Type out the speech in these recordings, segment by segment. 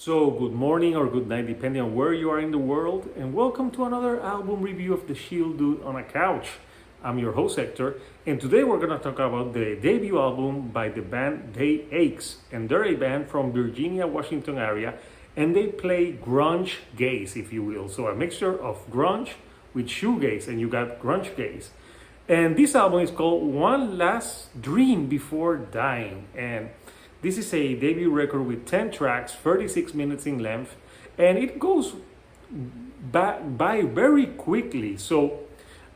So, good morning or good night, depending on where you are in the world, and welcome to another album review of The Shield Dude on a Couch. I'm your host, Hector, and today we're going to talk about the debut album by the band Day Aches. And they're a band from Virginia, Washington area, and they play grunge gaze, if you will. So, a mixture of grunge with shoegaze, and you got grunge gaze. And this album is called One Last Dream Before Dying. And this is a debut record with 10 tracks, 36 minutes in length, and it goes by very quickly. So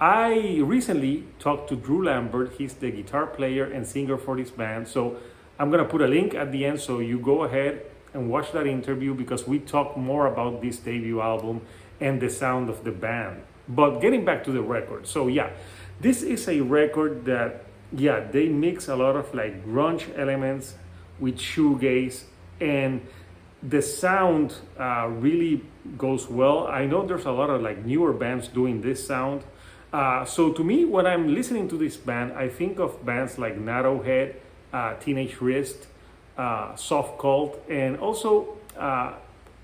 I recently talked to Drew Lambert. He's the guitar player and singer for this band. So I'm going to put a link at the end so you go ahead and watch that interview because we talk more about this debut album and the sound of the band. But getting back to the record. So yeah, this is a record that, they mix a lot of like grunge elements with shoegaze, and the sound really goes well. I know there's a lot of like newer bands doing this sound. So to me, when I'm listening to this band, I think of bands like Narrowhead, Teenage Wrist, Soft Cult, and also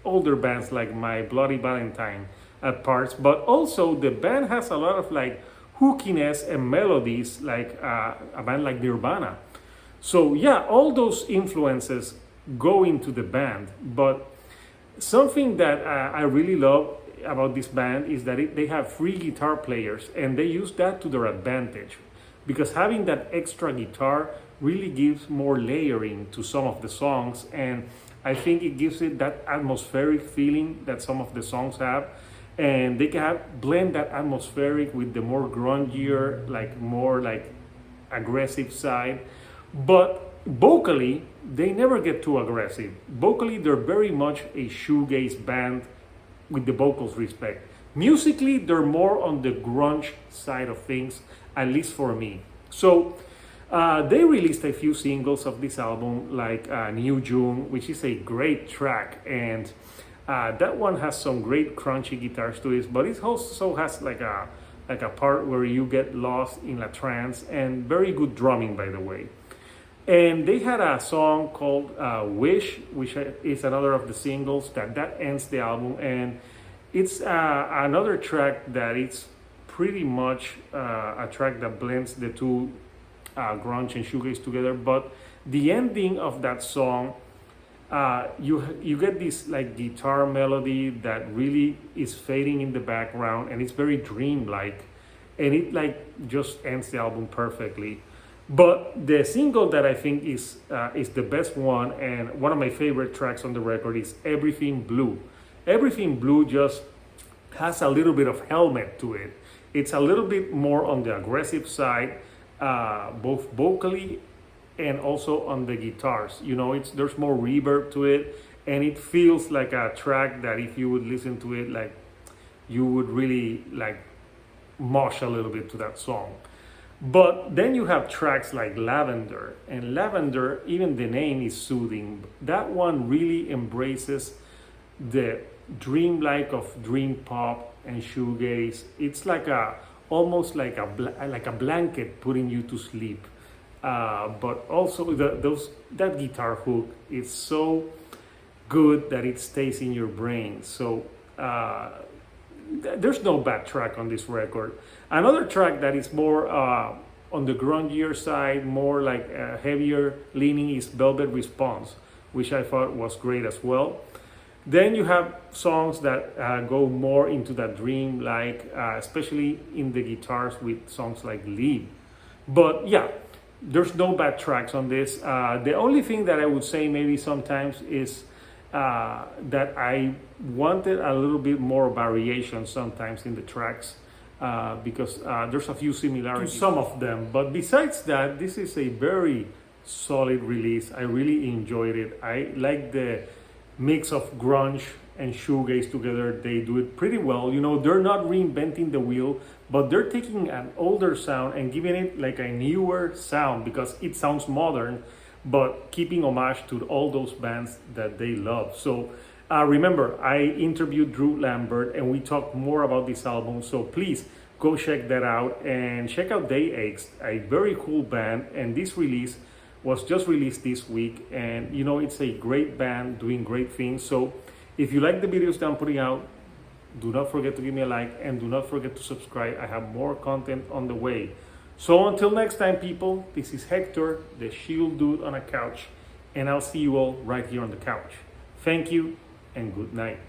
older bands like My Bloody Valentine at parts. But also the band has a lot of like hookiness and melodies like a band like Nirvana. So yeah, all those influences go into the band, but something that I really love about this band is that they have three guitar players, and they use that to their advantage because having that extra guitar really gives more layering to some of the songs, and I think it gives it that atmospheric feeling that some of the songs have, and they can blend that atmospheric with the more grungier, like more like aggressive side. But vocally, they never get too aggressive. Vocally, they're very much a shoegaze band with the vocals respect. Musically, they're more on the grunge side of things, at least for me. So they released a few singles of this album, like New June, which is a great track, and that one has some great crunchy guitars to it, but it also has like a part where you get lost in a trance, and very good drumming, by the way. And they had a song called Wish, which is another of the singles that ends the album. And it's another track that it's pretty much a track that blends the two, grunge and shoegaze together. But the ending of that song, you get this like guitar melody that really is fading in the background, and it's very dreamlike, and it like just ends the album perfectly. But the single that I think is the best one, and one of my favorite tracks on the record, is Everything Blue. Everything Blue just has a little bit of Helmet to it. It's a little bit more on the aggressive side, both vocally and also on the guitars. You know, there's more reverb to it, and it feels like a track that if you would listen to it, like you would really like mosh a little bit to that song. But then you have tracks like Lavender, and Lavender, even the name is soothing. That one really embraces the dreamlike of dream pop and shoegaze. It's like almost like a blanket putting you to sleep. But also that guitar hook is so good that it stays in your brain. So there's no bad track on this record. Another track that is more on the grungier side, more like heavier leaning, is Velvet Response, which I thought was great as well. Then you have songs that go more into that dream, like especially in the guitars with songs like Leave. But yeah, there's no bad tracks on this. The only thing that I would say maybe sometimes is that I wanted a little bit more variation sometimes in the tracks, because there's a few similarities to some of them. But besides that, this is a very solid release. I really enjoyed it. I like the mix of grunge and shoegaze together. They do it pretty well. You know, they're not reinventing the wheel, but they're taking an older sound and giving it like a newer sound because it sounds modern, but keeping homage to all those bands that they love. So remember, I interviewed Drew Lambert and we talked more about this album. So please go check that out and check out Day Aches, a very cool band. And this release was just released this week, and you know, it's a great band doing great things. So if you like the videos that I'm putting out, do not forget to give me a like and do not forget to subscribe. I have more content on the way. So until next time, people, this is Hector, the Shield Dude on a Couch, and I'll see you all right here on the couch. Thank you and good night.